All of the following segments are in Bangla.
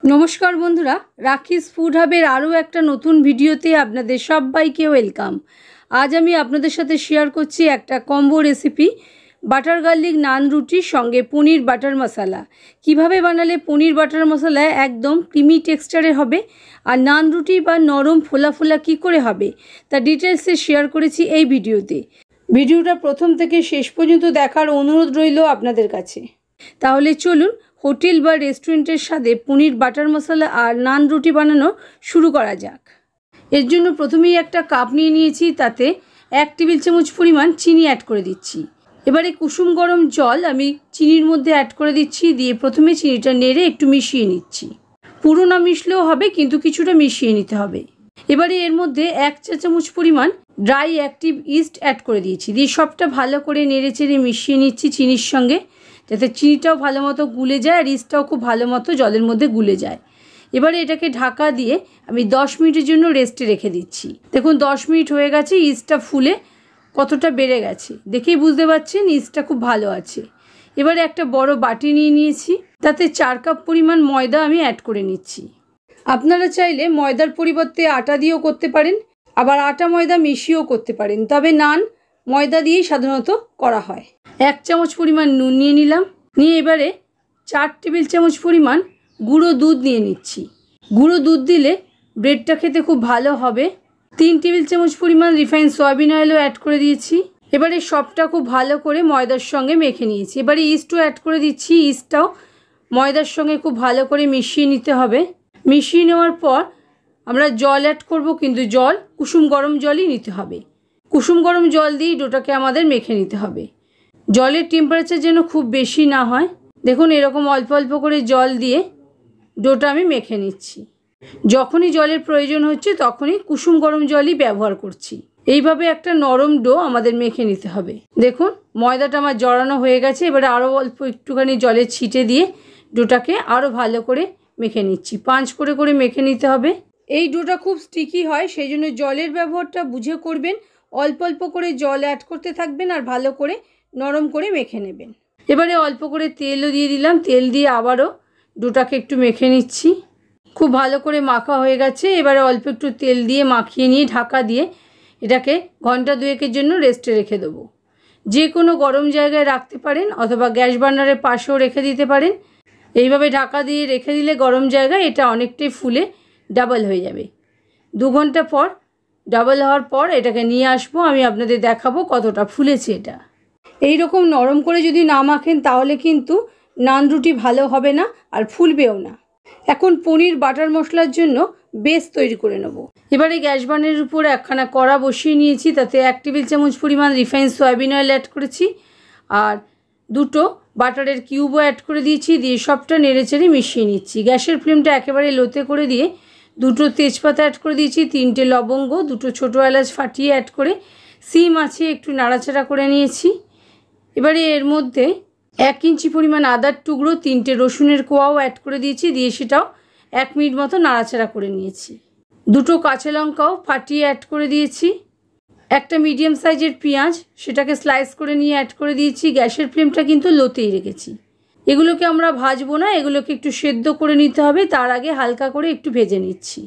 নমস্কার বন্ধুরা, রাখিস ফুড হাবের আরও একটা নতুন ভিডিওতে আপনাদের সবাইকে ওয়েলকাম। আজ আমি আপনাদের সাথে শেয়ার করছি একটা কম্বো রেসিপি, বাটার গার্লিক নান রুটির সঙ্গে পনির বাটার মশলা। কিভাবে বানালে পনির বাটার মশলা একদম ক্রিমি টেক্সচারের হবে আর নান রুটি বা নরম ফোলা ফোলা কী করে হবে তা ডিটেলসে শেয়ার করেছি এই ভিডিওতে। ভিডিওটা প্রথম থেকে শেষ পর্যন্ত দেখার অনুরোধ রইল আপনাদের কাছে। তাহলে চলুন হোটেল বা রেস্টুরেন্টের স্বাদে পনির বাটার মশলা আর নান রুটি বানানো শুরু করা যাক। এর জন্য প্রথমেই একটা কাপ নিয়ে নিয়েছি, তাতে 1 টেবিল চামচ পরিমাণ চিনি অ্যাড করে দিচ্ছি। এবারে কুসুম গরম জল আমি চিনির মধ্যে অ্যাড করে দিচ্ছি, দিয়ে প্রথমে চিনিটা নেড়ে একটু মিশিয়ে নিচ্ছি। পুরো না মিশলেও হবে, কিন্তু কিছুটা মিশিয়ে নিতে হবে। এবারে এর মধ্যে 1 চা চামচ পরিমাণ ড্রাই অ্যাক্টিভ ইস্ট অ্যাড করে দিয়েছি, দিয়ে সবটা ভালো করে নেড়ে চেড়ে মিশিয়ে নিচ্ছি চিনির সঙ্গে, যাতে চিনিটাও ভালো মতো গুলে যায় আর ইস্টটাও খুব ভালো মতো জলের মধ্যে গুলে যায়। এবারে এটাকে ঢাকা দিয়ে আমি 10 মিনিটের জন্য রেস্টে রেখে দিচ্ছি। দেখুন 10 মিনিট হয়ে গেছে, ইস্টটা ফুলে কতটা বেড়ে গেছে দেখেই বুঝতে পারছেন ইস্টটা খুব ভালো আছে। এবারে একটা বড় বাটি নিয়ে নিয়েছি, তাতে 4 কাপ পরিমাণ ময়দা আমি অ্যাড করে নিচ্ছি। আপনারা চাইলে ময়দার পরিবর্তে আটা দিয়েও করতে পারেন, আবার আটা ময়দা মিশিয়েও করতে পারেন, তবে নান ময়দা দিয়েই সাধারণত করা হয়। 1 চামচ পরিমাণ নুন নিয়ে নিলাম, নিয়ে এবারে 4 টেবিল চামচ পরিমাণ গুঁড়ো দুধ নিয়ে নিচ্ছি। গুঁড়ো দুধ দিলে ব্রেডটা খেতে খুব ভালো হবে। 3 টেবিল চামচ পরিমাণ রিফাইন্ড সয়াবিন অয়েলও অ্যাড করে দিয়েছি। এবারে সবটা খুব ভালো করে ময়দার সঙ্গে মেখে নিয়েছি। এবারে ইস্টও অ্যাড করে দিচ্ছি, ইস্টটাও ময়দার সঙ্গে খুব ভালো করে মিশিয়ে নিতে হবে। মিশিয়ে নেওয়ার পর আমরা জল অ্যাড করব, কিন্তু জল কুসুম গরম জলই নিতে হবে। কুসুম গরম জল দিয়েই ডোটাকে আমাদের মেখে নিতে হবে। জলের টেম্পারেচার যেন খুব বেশি না হয়। দেখুন এরকম অল্প অল্প করে জল দিয়ে ডোটা আমি মেখে নিচ্ছি। যখনই জলের প্রয়োজন হচ্ছে তখনই কুসুম গরম জলই ব্যবহার করছি। এইভাবে একটা নরম ডো আমাদের মেখে নিতে হবে। দেখুন ময়দাটা আমার জড়ানো হয়ে গেছে, এবারে আরও অল্প একটুখানি জলের ছিটে দিয়ে ডোটাকে আরও ভালো করে মেখে নিচ্ছি। পাঁচ করে করে মেখে নিতে হবে। এই ডোটা খুব স্টিকি হয়, সেই জন্য জলের ব্যবহারটা বুঝে করবেন। অল্প অল্প করে জল অ্যাড করতে থাকবেন আর ভালো করে নরম করে মেখে নেবেন। এবারে অল্প করে তেলও দিয়ে দিলাম, তেল দিয়ে আবারও ডোটাকে একটু মেখে নিচ্ছি। খুব ভালো করে মাখা হয়ে গেছে। এবারে অল্প একটু তেল দিয়ে মাখিয়ে নিয়ে ঢাকা দিয়ে এটাকে ঘন্টা 2-এর জন্য রেস্টে রেখে দেবো। যে কোনো গরম জায়গায় রাখতে পারেন অথবা গ্যাস বার্নারের পাশেও রেখে দিতে পারেন। এইভাবে ঢাকা দিয়ে রেখে দিলে গরম জায়গায় এটা অনেকটাই ফুলে ডাবল হয়ে যাবে। 2 ঘন্টা পর ডাবল হওয়ার পর এটাকে নিয়ে আসবো, আমি আপনাদের দেখাবো কতটা ফুলেছে। এটা এই রকম নরম করে যদি না মাখেন তাহলে কিন্তু নান রুটি ভালো হবে না আর ফুলবেও না। এখন পনির বাটার মশলার জন্য বেস তৈরি করে নেব। এবারে গ্যাস বার্নারের উপর একখানা কড়া বসিয়ে নিয়েছি, তাতে 1 টেবিল চামচ পরিমাণ রিফাইন্ড সয়াবিন অয়েল অ্যাড করেছি আর 2টো বাটারের কিউবও অ্যাড করে দিয়েছি, দিয়ে সবটা নেড়ে চেড়ে মিশিয়ে নিচ্ছি। গ্যাসের ফ্লেমটা একেবারে লোতে করে দিয়ে 2টো তেজপাতা অ্যাড করে দিয়েছি, 3টে লবঙ্গ, 2টো ছোটো এলাচ ফাটিয়ে অ্যাড করে সিম আছে একটু নাড়াচাড়া করে নিয়েছি। এবারে এর মধ্যে 1 ইঞ্চি পরিমাণ আদার টুকরো, 3টে রসুনের কোয়াও অ্যাড করে দিয়েছি, দিয়ে সেটাও 1 মিনিট মতো নাড়াচাড়া করে নিয়েছি। 2টো কাঁচা লঙ্কাও ফাটিয়ে অ্যাড করে দিয়েছি। একটা মিডিয়াম সাইজের পেঁয়াজ, সেটাকে স্লাইস করে নিয়ে অ্যাড করে দিয়েছি। গ্যাসের ফ্লেমটা কিন্তু লোতেই রেখেছি। এগুলোকে আমরা ভাজবো না, এগুলোকে একটু সেদ্ধ করে নিতে হবে। তার আগে হালকা করে একটু ভেজে নিচ্ছি।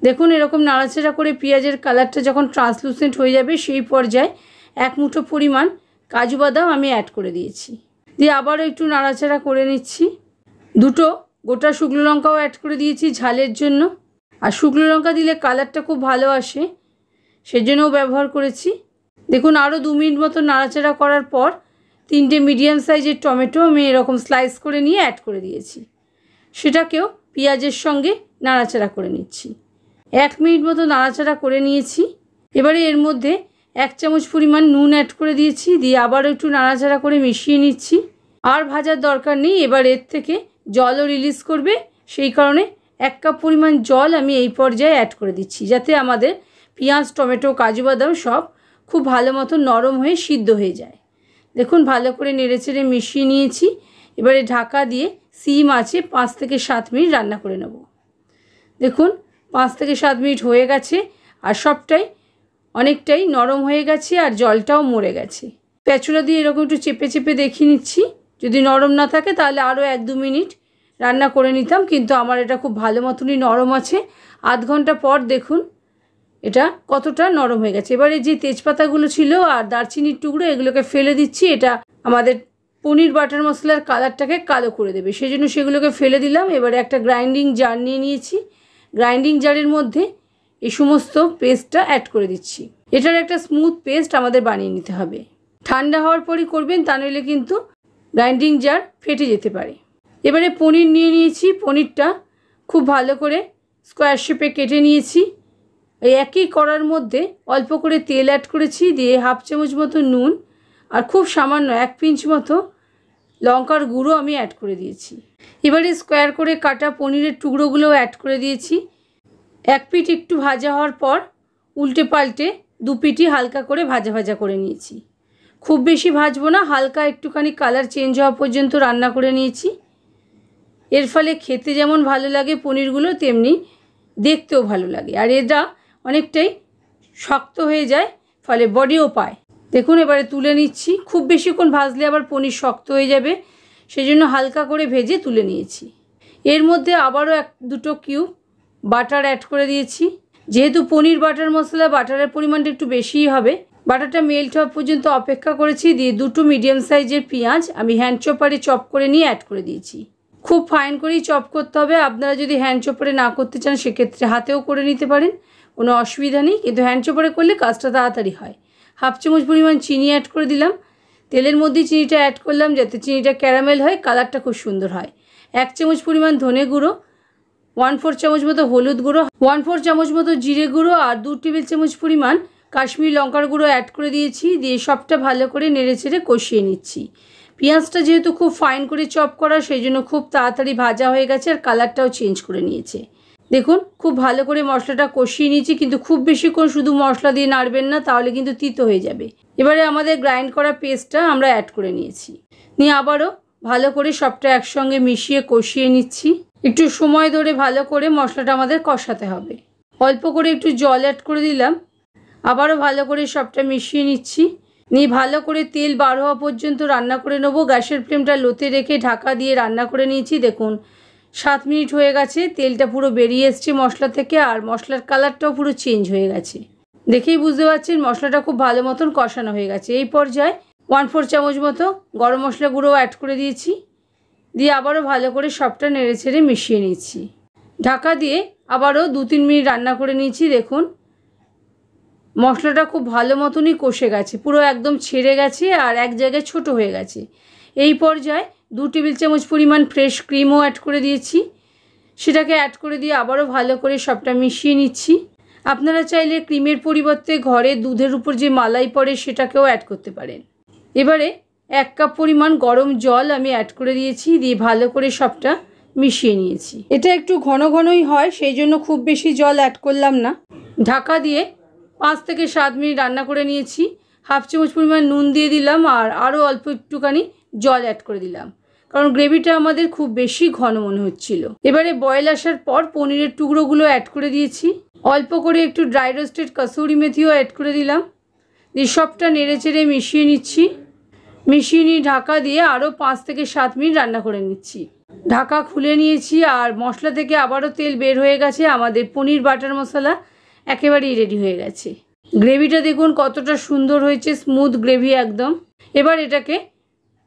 দেখুন এরকম নাড়াচাড়া করে পেঁয়াজের কালারটা যখন ট্রান্সলুসেন্ট হয়ে যাবে সেই পর্যায়ে 1 মুঠো পরিমাণ কাজু বাদাম আমি অ্যাড করে দিয়েছি, দিয়ে আবারও একটু নাড়াচাড়া করে নিচ্ছি। 2টো গোটা শুকনো লঙ্কাও অ্যাড করে দিয়েছি ঝালের জন্য, আর শুকনো লঙ্কা দিলে কালারটা খুব ভালো আসে, সেজন্যও ব্যবহার করেছি। দেখুন আরও 2 মিনিট মতো নাড়াচাড়া করার পর 3টে মিডিয়াম সাইজের টমেটো আমি এরকম স্লাইস করে নিয়ে অ্যাড করে দিয়েছি। সেটাকেও পেঁয়াজের সঙ্গে নাড়াচাড়া করে নিচ্ছি। 1 মিনিট মতো নাড়াচাড়া করে নিয়েছি। এবারে এর মধ্যে 1 চামচ পরিমাণ নুন অ্যাড করে দিয়েছি, দিয়ে আবারও একটু নাড়াচাড়া করে মিশিয়ে নিচ্ছি। আর ভাজার দরকার নেই, এবার এর থেকে জলও রিলিজ করবে, সেই কারণে 1 কাপ পরিমাণ জল আমি এই পর্যায়ে অ্যাড করে দিচ্ছি, যাতে আমাদের পেঁয়াজ টমেটো কাজু বাদাম সব খুব ভালো মতো নরম হয়ে সিদ্ধ হয়ে যায়। দেখুন ভালো করে নেড়েচেড়ে মিশিয়ে নিয়েছি। এবারে ঢাকা দিয়ে সিম আছে 5 থেকে 7 মিনিট রান্না করে নেব। দেখুন 5 থেকে 7 মিনিট হয়ে গেছে আর সবটাই অনেকটাই নরম হয়ে গেছে আর জলটাও মরে গেছে। স্প্যাচুলা দিয়ে এরকম একটু চেপে চেপে দেখিয়ে নিচ্ছি, যদি নরম না থাকে তাহলে আরও 1-2 মিনিট রান্না করে নিতাম, কিন্তু আমার এটা খুব ভালো মতনই নরম আছে। আধ ঘন্টা পর দেখুন এটা কতটা নরম হয়ে গেছে। এবারে যে তেজপাতাগুলো ছিল আর দারচিনির টুকরো এগুলোকে ফেলে দিচ্ছি। এটা আমাদের পনির বাটার মশলার কালারটাকে কালো করে দেবে, সেই জন্য সেগুলোকে ফেলে দিলাম। এবারে একটা গ্রাইন্ডিং জার নিয়ে নিয়েছি। গ্রাইন্ডিং জারের মধ্যে এই সমস্ত পেস্টটা অ্যাড করে দিচ্ছি। এটার একটা স্মুথ পেস্ট আমাদের বানিয়ে নিতে হবে। ঠান্ডা হওয়ার পরই করবেন, তা নইলে কিন্তু গ্রাইন্ডিং জার ফেটে যেতে পারে। এবারে পনির নিয়ে নিয়েছি। পনিরটা খুব ভালো করে স্কোয়ার শেপে কেটে নিয়েছি। এই একই কড়ার মধ্যে অল্প করে তেল অ্যাড করেছি, দিয়ে হাফ চামচ মতো নুন আর খুব সামান্য 1 পিঞ্চ মতো লঙ্কার গুঁড়ো আমি অ্যাড করে দিয়েছি। এবারে স্কোয়ার করে কাটা পনিরের টুকরোগুলোও অ্যাড করে দিয়েছি। এক পিঠ একটু ভাজা হওয়ার পর উল্টে পাল্টে 2 পিঠই হালকা করে ভাজা ভাজা করে নিয়েছি। খুব বেশি ভাজবো না, হালকা একটুখানি কালার চেঞ্জ হওয়া পর্যন্ত রান্না করে নিয়েছি। এর ফলে খেতে যেমন ভালো লাগে পনিরগুলো, তেমনি দেখতেও ভালো লাগে। আর এটা অনেকটাই শক্ত হয়ে যায়, ফলে বডিও পায়। দেখুন এবারে তুলে নিচ্ছি। খুব বেশিক্ষণ ভাজলে আবার পনির শক্ত হয়ে যাবে, সেজন্য হালকা করে ভেজে তুলে নিয়েছি। এর মধ্যে আবারও 1-2 কিউব বাটার অ্যাড করে দিয়েছি। যেহেতু পনির বাটার মশলা, বাটারের পরিমাণটা একটু বেশিই হবে। বাটারটা মেল্ট হওয়া পর্যন্ত অপেক্ষা করেছি। দিয়ে 2 মিডিয়াম সাইজের পেঁয়াজ আমি হ্যান্ড চপারে চপ করে নিয়ে অ্যাড করে দিয়েছি। খুব ফাইন করেই চপ করতে হবে। আপনারা যদি হ্যান্ড চপারে না করতে চান সেক্ষেত্রে হাতেও করে নিতে পারেন, কোনো অসুবিধা নেই, কিন্তু হ্যান্ড চপারে করলে কাজটা তাড়াতাড়ি হয়। হাফ চামচ পরিমাণ চিনি অ্যাড করে দিলাম। তেলের মধ্যে চিনিটা অ্যাড করলাম যাতে চিনিটা ক্যারামেল হয়, কালারটা খুব সুন্দর হয়। 1 চামচ পরিমাণ ধনে গুঁড়ো, 1/4 চামচ মতো হলুদ গুঁড়ো, 1/4 চামচ মতো জিরে গুঁড়ো আর 2 টেবিল চামচ পরিমাণ কাশ্মীরি লঙ্কার গুঁড়ো অ্যাড করে দিয়েছি। দিয়ে সবটা ভালো করে নেড়েচেড়ে কষিয়ে নিচ্ছি। পেঁয়াজটা যেহেতু খুব ফাইন করে চপ করা, সেই জন্য খুব তাড়াতাড়ি ভাজা হয়ে গেছে আর কালারটাও চেঞ্জ করে নিয়েছে। দেখুন খুব ভালো করে মশলাটা কষিয়ে নিয়েছি, কিন্তু খুব বেশিক্ষণ শুধু মশলা দিয়ে নাড়বেন না, তাহলে কিন্তু তিতো হয়ে যাবে। এবারে আমাদের গ্রাইন্ড করা পেস্টটা আমরা অ্যাড করে নিয়েছি। নিয়ে আবারও ভালো করে সবটা একসঙ্গে মিশিয়ে কষিয়ে নিচ্ছি। একটু সময় ধরে ভালো করে মশলাটা আমাদের কষাতে হবে। অল্প করে একটু জল অ্যাড করে দিলাম। আবারও ভালো করে সবটা মিশিয়ে নিচ্ছি। নিয়ে ভালো করে তেল বার হওয়া পর্যন্ত রান্না করে নেবো। গ্যাসের ফ্লেমটা লোতে রেখে ঢাকা দিয়ে রান্না করে নিয়েছি। দেখুন 7 মিনিট হয়ে গেছে, তেলটা পুরো বেরিয়ে এসছে মশলা থেকে, আর মশলার কালারটাও পুরো চেঞ্জ হয়ে গেছে। দেখেই বুঝতে পারছেন মশলাটা খুব ভালো মতন কষানো হয়ে গেছে। এই পর্যায়ে 1/4 চামচ মতো গরম মশলা গুঁড়ো অ্যাড করে দিয়েছি। দিয়ে আবারও ভালো করে সবটা নেড়েচেড়ে মিশিয়ে নিচ্ছি। ঢাকা দিয়ে আবারও 2-3 মিনিট রান্না করে নিয়েছি। দেখুন মশলাটা খুব ভালো মতনই কষে গেছে, পুরো একদম ছেড়ে গেছে আর এক জায়গায় ছোট হয়ে গেছে। এই পর্যায়ে 2 টেবিল চামচ পরিমাণ ফ্রেশ ক্রিমও অ্যাড করে দিয়েছি। সেটাকে অ্যাড করে দিয়ে আবারও ভালো করে সবটা মিশিয়ে নিচ্ছি। আপনারা চাইলে ক্রিমের পরিবর্তে ঘরে দুধের উপর যে মালাই পড়ে সেটাকেও অ্যাড করতে পারেন। এবারে 1 কাপ পরিমাণ গরম জল আমি অ্যাড করে দিয়েছি। দিয়ে ভালো করে সবটা মিশিয়ে নিয়েছি। এটা একটু ঘন ঘনই হয়, সেই জন্য খুব বেশি জল অ্যাড করলাম না। ঢাকা দিয়ে 5 থেকে 7 মিনিট রান্না করে নিয়েছি। হাফ চামচ পরিমাণ নুন দিয়ে দিলাম আর আরও অল্প একটুখানি জল অ্যাড করে দিলাম, কারণ গ্রেভিটা আমাদের খুব বেশি ঘন মনে হচ্ছিল। এবারে বয়েল আসার পর পনিরের টুকরোগুলো অ্যাড করে দিয়েছি। অল্প করে একটু ড্রাই রোস্টেড কসুরি মেথিও অ্যাড করে দিলাম। দিয়ে সবটা নেড়েচেড়ে মিশিয়ে নিচ্ছি। মিশিয়ে নিয়ে ঢাকা দিয়ে আরও 5 থেকে 7 মিনিট রান্না করে নিচ্ছি। ঢাকা খুলে নিয়েছি আর মশলা থেকে আবারও তেল বের হয়ে গেছে। আমাদের পনির বাটার মশলা একেবারেই রেডি হয়ে গেছে। গ্রেভিটা দেখুন কতটা সুন্দর হয়েছে, স্মুথ গ্রেভি একদম। এবার এটাকে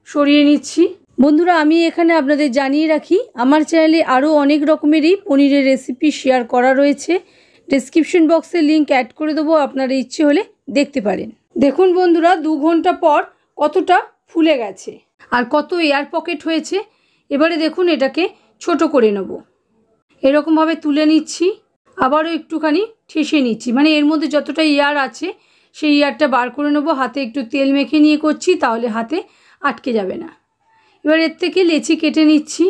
সরিয়ে নিচ্ছি। বন্ধুরা আমি এখানে আপনাদের জানিয়ে রাখি, আমার চ্যানেলে আরও অনেক রকমেরই পনিরের রেসিপি শেয়ার করা রয়েছে। ডেসক্রিপশন বক্সে লিঙ্ক অ্যাড করে দেবো, আপনারা ইচ্ছে হলে দেখতে পারেন। দেখুন বন্ধুরা 2 ঘন্টা পর কতটা ফুলে গেছে আর কত এয়ার পকেট হয়েছে। এবারে দেখুন এটাকে ছোট করে নেব। এরকমভাবে তুলে নিচ্ছি, আবারও একটুখানি ঠেসে নিচ্ছি, মানে এর মধ্যে যতটা এয়ার আছে সেই এয়ারটা বার করে নেব। হাতে একটু তেল মেখে নিয়ে করছি, তাহলে হাতে আটকে যাবে না। এবার এর থেকে লেচি কেটে নিচ্ছি।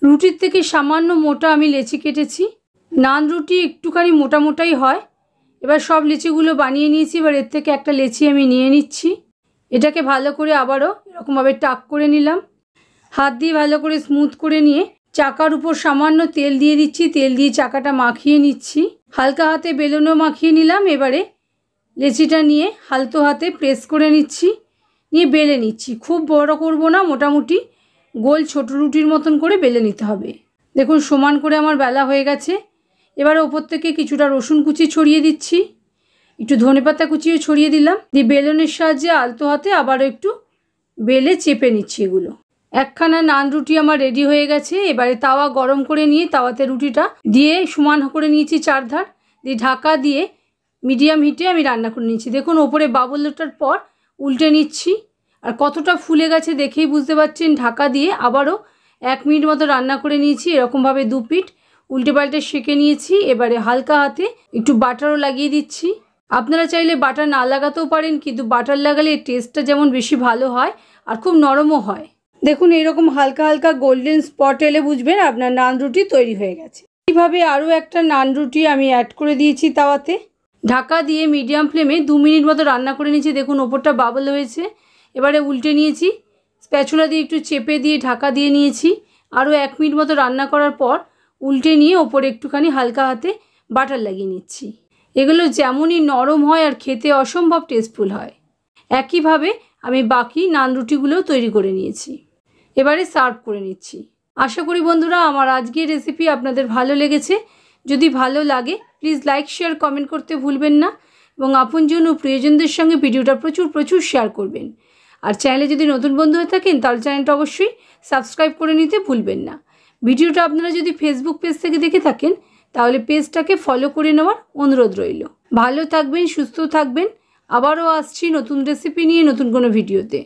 রুটির থেকে সামান্য মোটা আমি লেচি কেটেছি। নান রুটি একটুখানি মোটা মোটাই হয়। এবার সব লেচিগুলো বানিয়ে নিয়েছি। এবার এর থেকে একটা লেচি আমি নিয়ে নিচ্ছি। এটাকে ভালো করে আবারও এরকমভাবে টাক করে নিলাম। হাত দিয়ে ভালো করে স্মুথ করে নিয়ে চাকার উপর সামান্য তেল দিয়ে দিচ্ছি। তেল দিয়ে চাকাটা মাখিয়ে নিচ্ছি। হালকা হাতে বেলুনও মাখিয়ে নিলাম। এবারে লেচিটা নিয়ে হালতো হাতে প্রেস করে নিচ্ছি, নিয়ে বেলে নিচ্ছি। খুব বড় করব না, মোটামুটি গোল ছোট রুটির মতন করে বেলে নিতে হবে। দেখুন সমান করে আমার বেলা হয়ে গেছে। এবারে ওপর থেকে কিছুটা রসুন কুচি ছড়িয়ে দিচ্ছি, একটু ধনেপাতা কুচিও ছড়িয়ে দিলাম। দিয়ে বেলনের সাহায্যে আলতো হাতে আবারও একটু বেলে চেপে নিচ্ছি এগুলো। একখানা নান রুটি আমার রেডি হয়ে গেছে। এবারে তাওয়া গরম করে নিয়ে তাওয়াতে রুটিটা দিয়ে সমান করে নিয়েছি চারধার, দিয়ে ঢাকা দিয়ে মিডিয়াম হিটে আমি রান্না করে নিচ্ছি। দেখুন ওপরে বাবল ওঠার পর উল্টে নিচ্ছি, আর কতটা ফুলে গেছে দেখেই বুঝতে পারছেন। ঢাকা দিয়ে আবারও 1 মিনিট মতো রান্না করে নিয়েছি। এরকমভাবে 2 পিঠ উল্টে পাল্টে সেঁকে নিয়েছি। এবারে হালকা হাতে একটু বাটারও লাগিয়ে দিচ্ছি। আপনারা চাইলে বাটার না লাগাতেও পারেন, কিন্তু বাটার লাগালে টেস্টটা যেমন বেশি ভালো হয় আর খুব নরমও হয়। দেখুন এরকম হালকা হালকা গোল্ডেন স্পট এলে বুঝবেন আপনার নান রুটি তৈরি হয়ে গেছে। এইভাবে আরও একটা নান রুটি আমি অ্যাড করে দিয়েছি তাওয়াতে। ঢাকা দিয়ে মিডিয়াম ফ্লেমে 2 মিনিট মতো রান্না করে নিয়েছি। দেখুন ওপরটা বাবল হয়েছে। এবারে উল্টে নিয়েছি, স্প্যাচুলা দিয়ে একটু চেপে দিয়ে ঢাকা দিয়ে নিয়েছি। আরও 1 মিনিট মতো রান্না করার পর উল্টে নিয়ে ওপরে একটুখানি হালকা হাতে বাটার লাগিয়ে নিচ্ছি। এগুলো যেমনই নরম হয় আর খেতে অসম্ভব টেস্টফুল হয়। একইভাবে আমি বাকি নান রুটিগুলোও তৈরি করে নিয়েছি। এবারে সার্ভ করে নিচ্ছি। আশা করি বন্ধুরা আমার আজকের রেসিপি আপনাদের ভালো লেগেছে। যদি ভালো লাগে প্লিজ লাইক শেয়ার কমেন্ট করতে ভুলবেন না, এবং আপনজন ও প্রিয়জনদের সঙ্গে ভিডিওটা প্রচুর শেয়ার করবেন। আর চ্যানেলে যদি নতুন বন্ধু হয়ে থাকেন তাহলে চ্যানেলটা অবশ্যই সাবস্ক্রাইব করে নিতে ভুলবেন না। ভিডিওটা আপনারা যদি ফেসবুক পেজ থেকে দেখে থাকেন তাহলে পেজটাকে ফলো করে নেওয়ার অনুরোধ রইল। ভালো থাকবেন, সুস্থ থাকবেন। আবারও আসছি নতুন রেসিপি নিয়ে নতুন কোনো ভিডিওতে।